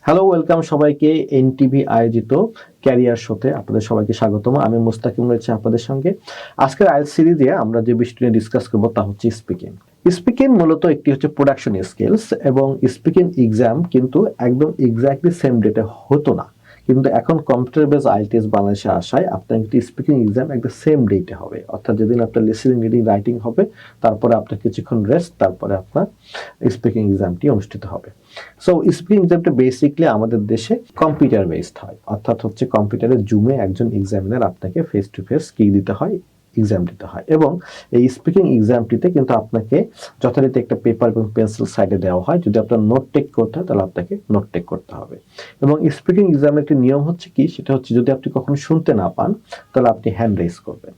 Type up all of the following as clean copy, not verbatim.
Hello, welcome সবাইকে NTV আয়োজিত career শোতে আপনাদের সবাইকে স্বাগতম। আমি মুস্তাকিম রয়েছে আপনাদের সঙ্গে। আজকের আইএলটিএস সিরিজে আমরা যে বিষয়টি নিয়ে ডিসকাস করব তা হচ্ছে স্পিকিং। স্পিকিং মূলত একটি হচ্ছে প্রোডাকশন স্কিলস এবং স্পিকিং এক্সাম কিন্তু একদম এক্স্যাক্টলি সেম ডেটে হতো না, কিন্তু এখন কম্পিউটার বেস আইএলটিএস বাংলাদেশে আসায় আপনার একটি স্পিকিং এক্সাম একদম সেম ডেটে হবে, অর্থাৎ যেদিন আপনার লিসেনিং রিডিং রাইটিং হবে তারপরে আপনার কিছুক্ষণ রেস্ট, তারপরে আপনার স্পিকিং এক্সামটি অনুষ্ঠিত হবে। সো স্পিকিং এক্সামটা বেসিকলি আমাদের দেশে কম্পিউটার বেসড হয়, অর্থাৎ হচ্ছে কম্পিউটারে জুমে একজন এক্সামিনার আপনাকে ফেস টু ফেস কি দিতে হয়, এক্সাম দিতে হয়। এবং এই স্পিকিং এক্সামটিতে কিন্তু আপনাকে যথারীতি একটা পেপার এবং পেন্সিল সাইডে দেওয়া হয়। যদি আপনার নোট টেক করতে হয় তাহলে আপনাকে নোট টেক করতে হবে। এবং স্পিকিং এক্সামের একটি নিয়ম হচ্ছে কি, সেটা হচ্ছে যদি আপনি কখনো শুনতে না পান তাহলে আপনি হ্যান্ড রেজ করবেন।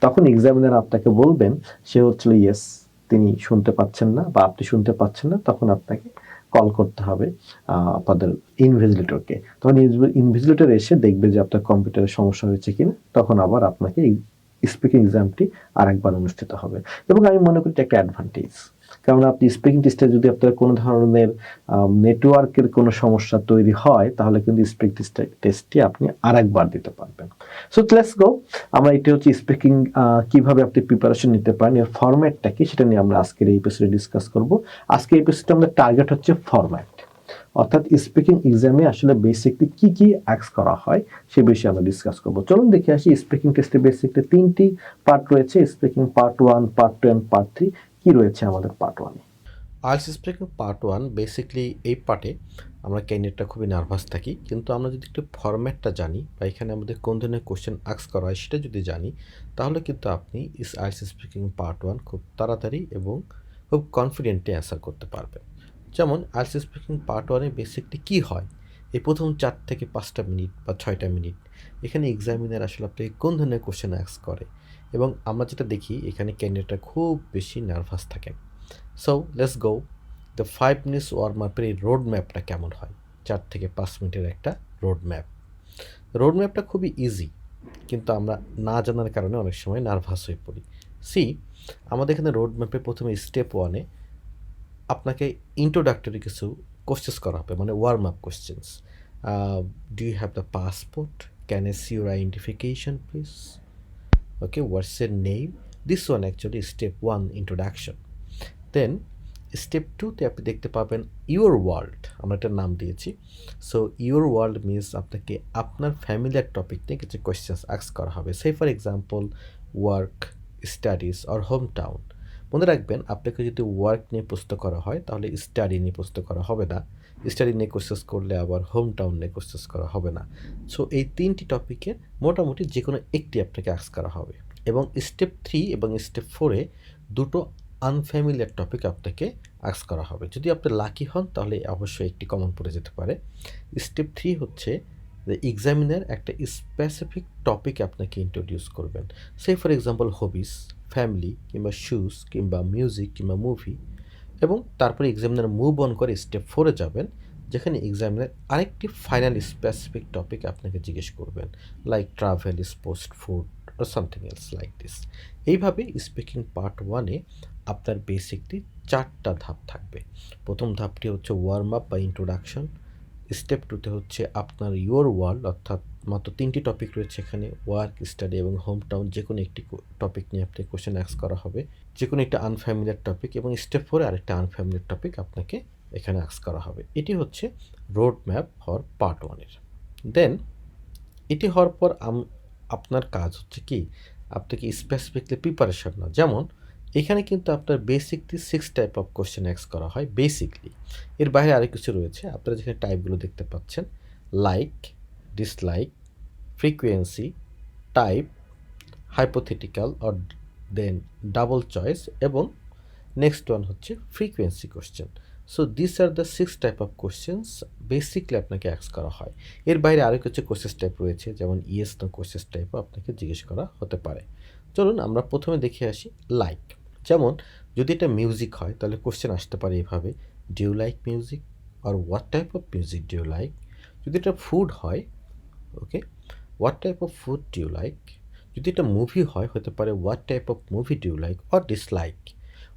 তখন এক্সামিনার আপনাকে বলবেন সে হচ্ছিল ইয়েস, তিনি শুনতে পাচ্ছেন না বা আপনি শুনতে পাচ্ছেন না, তখন আপনাকে কল করতে হবে আপনাদের ইনভিজিলেটরকে। তখন ইনভিজিলেটর এসে দেখবে যে আপনার কম্পিউটারের সমস্যা হয়েছে কিনা, তখন আবার আপনাকে স্পিকিং এক্সামটি আরেকবার অনুষ্ঠিত হবে। এবং আমি মনে করি এটা একটা অ্যাডভান্টেজ, কারণ আপনি স্পিকিং টেস্টে যদি আপনার কোনো ধরনের নেটওয়ার্কের কোনো সমস্যা তৈরি হয় তাহলে কিন্তু স্পিকিং টেস্টটি আপনি আরেকবার দিতে পারবেন। সো লেটস গো, আমরা এটা হচ্ছে স্পিকিং কিভাবে আপনি প্রিপারেশন নিতে পারেন, এর ফরম্যাটটা কি সেটা নিয়ে আমরা আজকের এই এপিসোডে ডিসকাস করব। আজকে এই এপিসোডে আমাদের টার্গেট হচ্ছে ফরম্যাট, অর্থাৎ স্পিকিং এক্সামে আসলে বেসিকলি কি কি অ্যাক্স করা হয় সে বিষয়ে আমরা ডিসকাস করব। চলুন দেখে আসি স্পিকিং টেস্টে বেসিকলি তিনটি পার্ট রয়েছে, speaking part 1, part 2 and part 3। কি রয়েছে আমাদের পার্ট 1 এ? আইএলটিএস স্পিকিং পার্ট 1 বেসিক্যালি এই পার্টে আমরা ক্যান্ডিডেটটা খুবই নার্ভাস থাকি, কিন্তু আমরা যদি একটু ফরম্যাটটা জানি বা এখানে আমাদের কোন ধরনের কোশ্চেন আস্ক করা হয় সেটা যদি জানি, তাহলে কিন্তু আপনি আইএলটিএস স্পিকিং পার্ট 1 খুব তাড়াতাড়ি এবং খুব কনফিডেন্টলি অ্যান্সার করতে পারবেন। যেমন আইএলটিএস স্পিকিং পার্ট 1-এ বেসিকলি কী হয়, এই প্রথম 4 থেকে 5টা মিনিট বা 6টা মিনিট এখানে এক্সামিনার আসলে আপনাকে কোন ধরনের কোশ্চেন আস্ক করে, এবং আমরা যেটা দেখি এখানে ক্যান্ডিডেটরা খুব বেশি নার্ভাস থাকেন। So let's go, the 5 minutes warm আপের এই রোড ম্যাপটা কেমন হয়, 4 থেকে 5 মিনিটের একটা রোড ম্যাপ। রোড ম্যাপটা খুবই ইজি, কিন্তু আমরা না জানার কারণে অনেক সময় নার্ভাস হয়ে পড়ি। সি, আমাদের এখানে রোড ম্যাপে প্রথমে স্টেপ 1-এ আপনাকে ইন্ট্রোডাক্টরি কিছু কোশ্চেন্স করা হবে, মানে warm up questions. Do you have the passport, can I see your identification please, okay, what's her name, this one actually step 1 introduction. Then step 2-তে আপনি দেখতে পাবেন ইউর ওয়ার্ল্ড, আমরা একটা নাম দিয়েছি। সো ইউর ওয়ার্ল্ড মিনস আপনাকে আপনার ফ্যামিলিয়ার টপিক নিয়ে কিছু কোয়েশ্চেন্স আস্ক করা হবে। Say for example work, studies or home town. মনে রাখবেন, আপনাকে যদি ওয়ার্ক নিয়ে প্রশ্ন করা হয় তাহলে স্টাডি নিয়ে প্রশ্ন করা হবে না, স্টাডি নিয়ে কোয়েশ্চেন্স করলে আবার হোম টাউন নিয়ে কোয়েশ্চেন্স করা হবে না। সো এই 3টি টপিকের মোটামুটি যে কোনো একটি আপনাকে আস্ক করা হবে। এবং স্টেপ 3 এবং স্টেপ 4-এ দুটো আনফ্যামিলিয়ার টপিক আপনাকে আস্ক করা হবে। যদি আপনি লাকি হন তাহলে অবশ্যই একটি কমন পড়ে যেতে পারে। স্টেপ 3 হচ্ছে যে এক্সামিনার একটা স্পেসিফিক টপিক আপনাকে ইন্ট্রোডিউস করবেন। সে ফর এক্সাম্পল হবিস, ফ্যামিলি কিংবা শুজ কিংবা মিউজিক কিংবা মুভি। এবং তারপরে এক্সামিনার মুভ অন করে স্টেপ 4-এ যাবেন, যেখানে এক্সামিনার আরেকটি ফাইনাল স্পেসিফিক টপিক আপনাকে জিজ্ঞেস করবেন, like travel, sports, food or something else like this. এইভাবে স্পিকিং পার্ট 1-এ আপনার বেসিকলি 4টা ধাপ থাকবে। প্রথম ধাপটি হচ্ছে ওয়ার্ম আপ বা ইন্ট্রোডাকশন। স্টেপ 2-তে হচ্ছে আপনার ইউর ওয়ার্ল্ড, অর্থাৎ মাত্র 3টি টপিক রয়েছে এখানে, ওয়ার্ক, স্টাডি এবং হোম টাউন। যে কোনো একটি টপিক নিয়ে আপনি কোশ্চেন আস্ক করা হবে, যে কোনো একটা আনফ্যামিলিয়ার টপিক। এবং স্টেপ 4-এ আরেকটা আনফ্যামিলিয়ার টপিক আপনাকে এখানে আস্ক করা হবে। এটি হচ্ছে রোড ম্যাপ ফর পার্ট 1-এর। দেন এটি হওয়ার পর আপনার কাজ হচ্ছে কি, আপনাকে স্পেসিফিকলি প্রিপারেশন না, যেমন এখানে কিন্তু আপনার basically 6 type of question ask করা হয় বেসিকলি। এর বাইরে আরও কিছু রয়েছে, আপনারা যেখানে টাইপগুলো দেখতে পাচ্ছেন, like, dislike, frequency, type, hypothetical or then double choice, এবং নেক্সট ওয়ান হচ্ছে frequency question. So this are the 6 type of questions basically আপনাকে আস্ক করা হয়। এর বাইরে আরও কিছু কোশ্চেন টাইপ রয়েছে, যেমন ইয়েস নো কোশ্চেন টাইপও আপনাকে জিজ্ঞেস করা হতে পারে। চলুন আমরা প্রথমে দেখে আসি লাইক। যেমন যদি এটা মিউজিক হয় তাহলে কোশ্চেন আসতে পারে এভাবে, ডু ইউ লাইক মিউজিক আর what type of music do you like. যদি এটা ফুড হয়, okay, what type of food do you like. যদি এটা মুভি হয়, হতে পারে what type of movie do you like or dislike,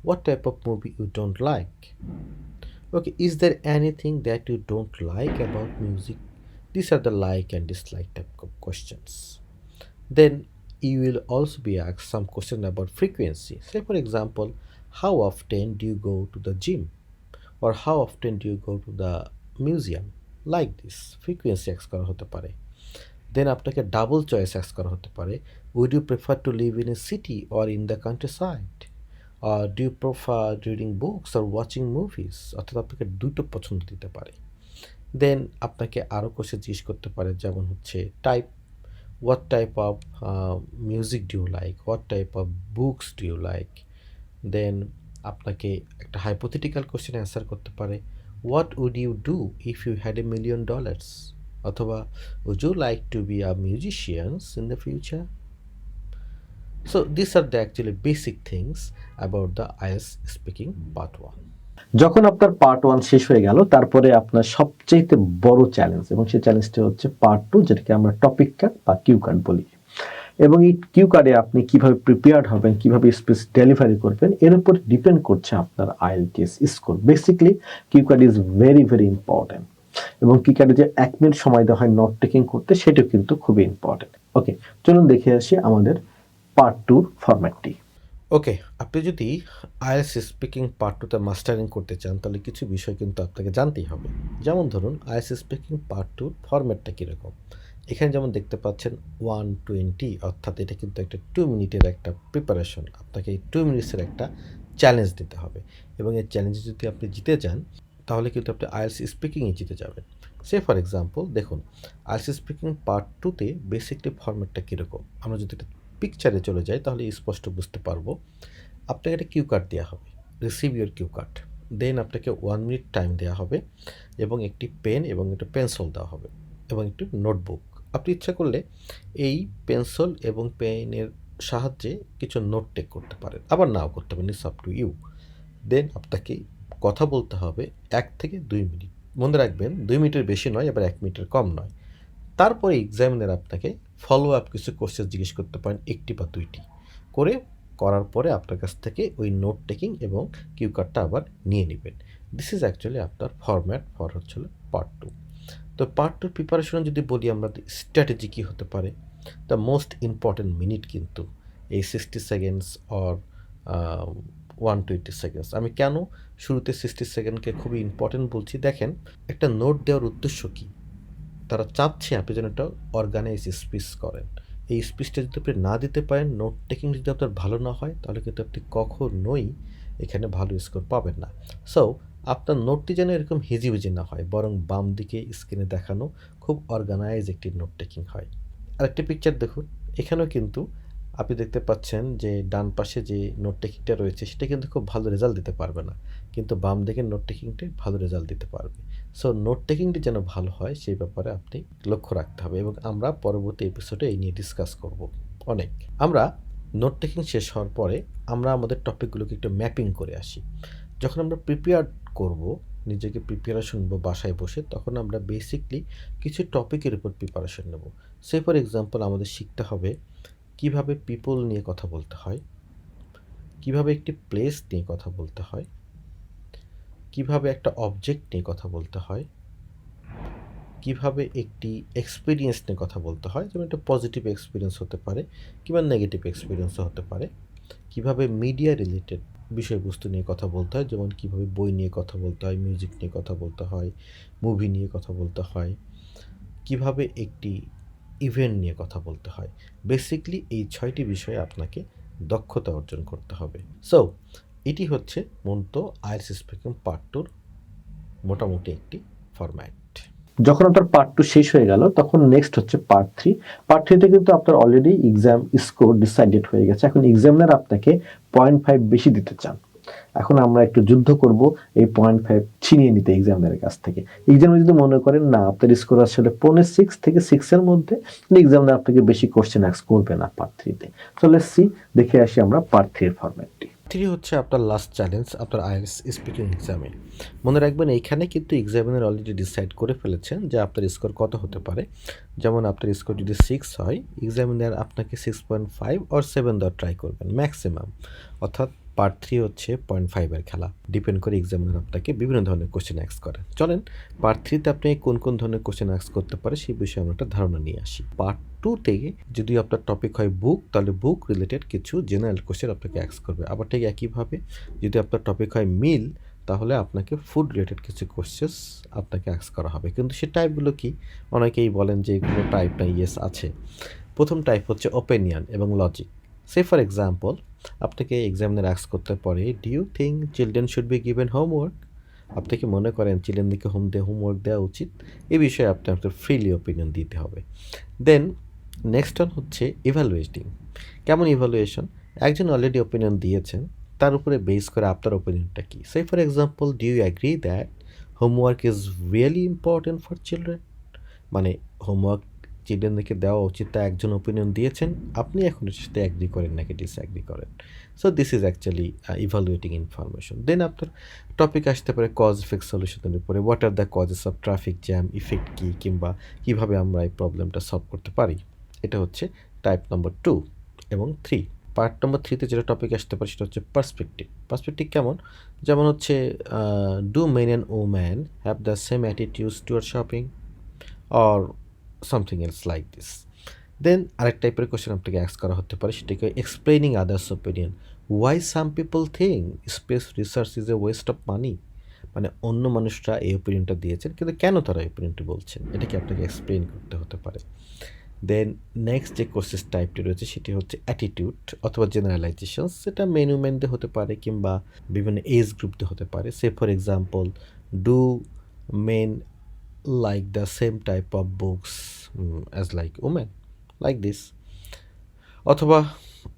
what type of movie you don't like. Okay, is there anything that you don't like about music? These are the like and dislike type of questions. Then you will also be asked some question about frequency. Say for example, how often do you go to the gym, or how often do you go to the museum? Like this frequency ask করা হতে পারে। দেন আপনাকে double choice ask করা হতে পারে, would you prefer to live in a city or in the countryside, do you prefer reading books or watching movies, অর্থাৎ আপনাকে দুটো পছন্দ দিতে পারে। দেন আপনাকে আরও কোশ্চেন জিজ্ঞেস করতে পারে, যেমন হচ্ছে type, what type of music do you like, what type of books do you like. দেন আপনাকে একটা হাইপোথেটিক্যাল কোশ্চেন অ্যান্সার করতে পারে, what would you do if you had $1,000,000, অথবা would you like to be a musician in the future. So these are the actually basic things about the IELTS speaking part 1. যখন আপনার part 1 শেষ হয়ে গেল, তারপরে আপনার সবচেয়ে বড় চ্যালেঞ্জ, এবং সেই চ্যালেঞ্জটা হচ্ছে পার্ট 2, যেটাকে আমরা টপিক কার্ড বা কিউ কার্ড বলি। এবং এই কিউ কার্ডে আপনি কিভাবে প্রিপেয়ার্ড হবেন, কিভাবে স্পিচ ডেলিভারি করবেন, এর উপর ডিপেন্ড করছে আপনার IELTS score. Basically cue card is very very important, এবং কিউ কার্ডে যে 1 মিনিট সময় দেওয়া হয় নোট টেকিং করতে, সেটাও কিন্তু খুবই ইম্পর্টেন্ট। ওকে, চলুন দেখে আসি আমাদের পার্ট 2 ফরম্যাটটি। ওকে, আপনি যদি আইএলটিএস স্পিকিং পার্ট 2তে মাস্টারিং করতে চান, তাহলে কিছু বিষয় কিন্তু আপনাকে জানতেই হবে। যেমন ধরুন আইএলটিএস স্পিকিং পার্ট 2 ফরম্যাটটা কীরকম। এখানে যেমন দেখতে পাচ্ছেন 120, অর্থাৎ এটা কিন্তু একটা 2 মিনিটের একটা প্রিপারেশন। আপনাকে এই 2 মিনিটসের একটা চ্যালেঞ্জ দিতে হবে, এবং এই চ্যালেঞ্জে যদি আপনি জিতে যান, তাহলে কিন্তু আপনি আইএলটিএস স্পিকিংয়ে জিতে যাবেন। সে ফর এক্সাম্পল দেখুন, আইএলটিএস স্পিকিং পার্ট 2তে বেসিকলি ফরম্যাটটা কীরকম, আমরা যদি এটা পিকচারে চলে যাই তাহলে স্পষ্ট বুঝতে পারবো। আপনাকে একটা কিউ কার্ড দেওয়া হবে, রিসিভ ইউর কিউ কার্ড। দেন আপনাকে 1 মিনিট টাইম দেওয়া হবে, এবং একটি পেন এবং একটা পেন্সিল দেওয়া হবে, এবং একটি নোটবুক। আপনি ইচ্ছা করলে এই পেন্সিল এবং পেনের সাহায্যে কিছু নোট টেক করতে পারেন, আবার নাও করতে পারেন, ইটস আপ টু ইউ। দেন আপনাকে কথা বলতে হবে 1 থেকে 2 মিনিট। মনে রাখবেন 2 মিনিটের বেশি নয়, আবার 1 মিনিটের কম নয়। তারপরে এক্সামিনার আপনাকে ফলো আপ কিছু কোশ্চেন জিজ্ঞেস করতে পারেন, 1টি বা 2টি করার পরে আপনার কাছ থেকে ওই নোট টেকিং এবং কিউ কার্ডটা আবার নিয়ে নেবেন। দিস ইজ অ্যাকচুয়ালি আপনার ফরম্যাট ফর হচ্ছে পার্ট 2। তো পার্ট 2 প্রিপারেশনে যদি বলি আমরা, স্ট্র্যাটেজি কী হতে পারে, দ্য মোস্ট ইম্পর্টেন্ট মিনিট কিন্তু এই 60 সেকেন্ডস অর 120 সেকেন্ডস। আমি কেন শুরুতে 60 সেকেন্ডকে খুবই ইম্পর্টেন্ট বলছি, দেখেন একটা নোট দেওয়ার উদ্দেশ্য কী, তারা চাচ্ছে আপনি যেন একটা অর্গানাইজ স্পিচ করেন। এই স্পিচটা যদি আপনি না দিতে পারেন, নোট টেকিং যদি আপনার ভালো না হয়, তাহলে কিন্তু আপনি কখনোই এখানে ভালো স্কোর পাবেন না। সো আপনার নোটটি যেন এরকম হিজিবিজি না হয়, বরং বাম দিকে স্ক্রিনে দেখানো খুব অর্গানাইজ একটি নোট টেকিং হয়। আরেকটি পিকচার দেখুন, এখানেও কিন্তু আপনি দেখতে পাচ্ছেন যে ডান পাশে যে নোট টেকিংটা রয়েছে, সেটা কিন্তু খুব ভালো রেজাল্ট দিতে পারবে না, কিন্তু বাম দিকের নোট টেকিংটাই ভালো রেজাল্ট দিতে পারবে। সো নোট টেকিংটি যেন ভালো হয় সেই ব্যাপারে আপনি লক্ষ্য রাখতে হবে, এবং আমরা পরবর্তী এপিসোডে এই নিয়ে ডিসকাস করব অনেক। আমরা নোট টেকিং শেষ হওয়ার পরে আমরা আমাদের টপিকগুলোকে একটু ম্যাপিং করে আসি। যখন আমরা প্রিপেয়ার করব, নিজেকে প্রিপারেশন নেব বাসায় বসে, তখন আমরা বেসিকলি কিছু টপিকের উপর প্রিপারেশন নেব। সে ফর এক্সাম্পল আমাদের শিখতে হবে কিভাবে পিপল নিয়ে কথা বলতে হয়, কিভাবে একটি প্লেস নিয়ে কথা বলতে হয়, কিভাবে একটা অবজেক্ট নিয়ে কথা বলতে হয়, কিভাবে একটি এক্সপিরিয়েন্স নিয়ে কথা বলতে হয়, যেমন একটা পজিটিভ এক্সপিরিয়েন্স হতে পারে কিংবা নেগেটিভ এক্সপিরিয়েন্সও হতে পারে, কিভাবে মিডিয়া রিলেটেড বিষয়বস্তু নিয়ে কথা বলতে হয়, যেমন কিভাবে বই নিয়ে কথা বলতে হয়, মিউজিক নিয়ে কথা বলতে হয়, মুভি নিয়ে কথা বলতে হয়, কিভাবে একটি ইভেন্ট নিয়ে কথা বলতে হয়। বেসিকলি এই 6টি বিষয়ে আপনাকে দক্ষতা অর্জন করতে হবে। সো এটি হচ্ছে মূলত আইএলটিএস স্পিকিং পার্ট 2 মোটামুটি একটি ফরম্যাট। যখন আপনার পার্ট 2 শেষ হয়ে গেল, তখন নেক্সট হচ্ছে পার্ট 3। পার্ট 3তে কিন্তু আপনার অলরেডি এক্সাম স্কোর ডিসাইডেড হয়ে গেছে। এখন এক্সামিনার আপনাকে 0.5 বেশি দিতে চান। এখন আমরা একটু যুদ্ধ করব এই 0.5 ছিনিয়ে নিতে এক্সামিনারের কাছ থেকে। এক্সামিনার যদি মনে করেন না আপনার স্কোর আসলে 6 থেকে 6 এর মধ্যে, এক্সামিনার আপনাকে বেশি কোশ্চেন আস্ক করবে না পার্ট 3তে। সো লেটস সি, দেখে আসি আমরা পার্ট 3 এর ফরম্যাটটি। 3 হচ্ছে আপনার লাস্ট চ্যালেঞ্জ আপনার আইএলটিএস স্পিকিং এক্সামে। মনে রাখবেন এইখানে কিন্তু এক্সামিনার অলরেডি ডিসাইড করে ফেলেছেন যে আপনার স্কোর কত হতে পারে। যেমন আপনার স্কোর যদি 6 হয়, এক্সামিনার আপনাকে 6.5 অর 7 দেওয়ার ট্রাই করবেন ম্যাক্সিমাম, অর্থাৎ পার্ট 3 হচ্ছে 0.5 খেলা। ডিপেন্ড করে এক্সামিনার আপনাকে বিভিন্ন ধরনের কোশ্চেন আস্ক করে। চলেন পার্ট 3 তে আপনি কোন কোন ধরনের কোশ্চেন আস্ক করতে পারে সেই বিষয়ে আমরা একটা ধারণা নিয়ে আসি। পার্ট 2 থেকে যদি আপনার টপিক হয় বুক, তাহলে বুক রিলেটেড কিছু জেনারেল কোশ্চেন আপনাকে আস্ক করবে। আবার ঠিক একইভাবে যদি আপনার টপিক হয় মিল, তাহলে আপনাকে ফুড রিলেটেড কিছু কোশ্চেস আপনাকে আস্ক করা হবে। কিন্তু সে টাইপগুলো কি? অনেকেই বলেন যে এগুলো টাইপ না, ইয়েস আছে। প্রথম টাইপ হচ্ছে ওপিনিয়ন এবং লজিক। সে ফর এক্সাম্পল, আপনাকে এক্সামিনার আস্ক করতে পারে, do you think children should be given homework? আপনি কি মনে করেন চিলড্রেনদেরকে হোমওয়ার্ক দেওয়া উচিত? এই বিষয়ে আপনার ফ্রিলি ওপিনিয়ন দিতে হবে। দেন নেক্সট ওয়ান হচ্ছে ইভ্যালুয়েটিং। কেমন ইভ্যালুয়েশন? একজন অলরেডি ওপিনিয়ন দিয়েছেন, তার উপরে বেস করে আপনার ওপিনিয়নটা কী। Say for example, do you agree that homework is really important for children? মানে হোমওয়ার্ক চিলড্রেনদেরকে দেওয়া উচিত, তা একজন ওপিনিয়ন দিয়েছেন, আপনি এখন এর সাথে অ্যাগ্রি করেন নাকি ডিসঅ্যাগ্রি করেন। So this is actually evaluating information. Then আপনার টপিক আসতে পারে কজ ইফেক্ট সলিউশনের উপরে, what are the causes of traffic jam, effect কী, কিংবা কীভাবে আমরা এই প্রবলেমটা সলভ করতে পারি। এটা হচ্ছে টাইপ নম্বর 2 এবং 3। পার্ট নম্বর 3তে যেটা টপিক আসতে পারে সেটা হচ্ছে পার্সপেক্টিভ। পার্সপেক্টিভ কেমন? যেমন হচ্ছে do men and woman have the same attitudes toward shopping, or something else like this. Then আরেক টাইপের কোয়েশ্চেন আপনাকে অ্যাস্ক করা হতে পারে, সেটাকে explaining others opinion. Why some people think space research is a waste of money? মানে অন্য মানুষরা এই ওপিনিয়নটা দিয়েছেন, কিন্তু কেন তারা এই ওপিনিয়নটি বলছেন, এটাকে আপনাকে এক্সপ্লেন করতে হতে পারে। দেন নেক্সট যে কোর্সেস টাইপটি রয়েছে সেটি হচ্ছে অ্যাটিটিউড অথবা জেনারেলাইজেশন। সেটা মেন উমেনদের হতে পারে কিংবা বিভিন্ন এজ গ্রুপদের হতে পারে। Say for example, do men like the same type of books as like women, like this. অথবা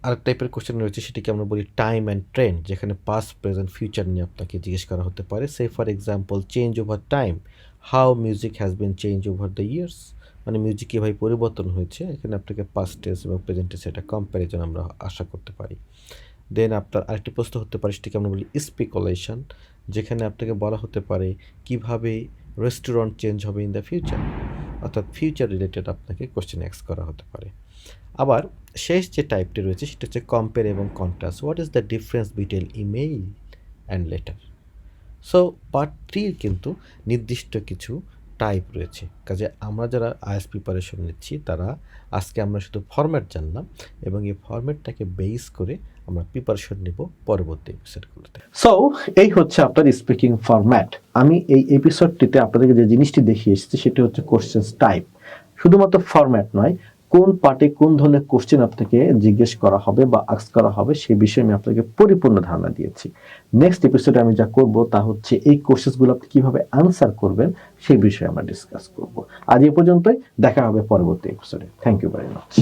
আরেক টাইপের কোশ্চেন রয়েছে, সেটিকে আমরা বলি টাইম অ্যান্ড ট্রেন্ড, যেখানে পাস্ট প্রেজেন্ট ফিউচার নিয়ে আপনাকে জিজ্ঞেস করা হতে পারে। Say for example, change over time, how music has been change over the years. মানে মিউজিক কীভাবে পরিবর্তন হয়েছে, এখানে আপনাকে পাস্ট টেন্স এবং প্রেজেন্ট টেন্স এটা কম্প্যারিজন আমরা আশা করতে পারি। দেন আপনার আরেকটি প্রশ্ন হতে পারে, সেটিকে আমরা বলি স্পেকুলেশন, যেখানে আপনাকে বলা হতে পারে কিভাবে রেস্টুরেন্ট চেঞ্জ হবে ইন দ্য ফিউচার, অর্থাৎ ফিউচার রিলেটেড আপনাকে কোশ্চেন আস্ক করা হতে পারে। আবার শেষ যে টাইপটি রয়েছে সেটা হচ্ছে কম্পেয়ার এবং contrast. What is the difference between email and letter? So part 3 কিন্তু নির্দিষ্ট কিছু টাইপ রয়েছে। কাজে আমরা যারা আইএলটিএস প্রিপারেশন নিচ্ছি তারা আজকে আমরা শুধু ফরম্যাট জানলাম, এবং এই ফরম্যাটটাকে বেস করে আমরা প্রিপারেশন নেব পরবর্তী এপিসোডগুলোতে। সো এই হচ্ছে আপনার স্পিকিং ফরম্যাট। আমি এই এপিসোডটিতে আপনাদেরকে যে জিনিসটি দেখিয়ে এসেছি সেটি হচ্ছে কোশ্চেন্স টাইপ। শুধুমাত্র ফরম্যাট নয়, কোন পার্টে কোন ধরনের কোশ্চেন আপনাকে জিজ্ঞেস করা হবে বা আস্ক করা হবে সেই বিষয়ে আমি আপনাকে পরিপূর্ণ ধারণা দিয়েছি। নেক্সট এপিসোডে আমি যা করব তা হচ্ছে এই কোশ্চেনগুলো আপনি কিভাবে আনসার করবেন সেই বিষয়ে আমরা ডিসকাস করব। আজ এই পর্যন্তই, দেখা হবে পরবর্তী এপিসোডে। Thank you very much.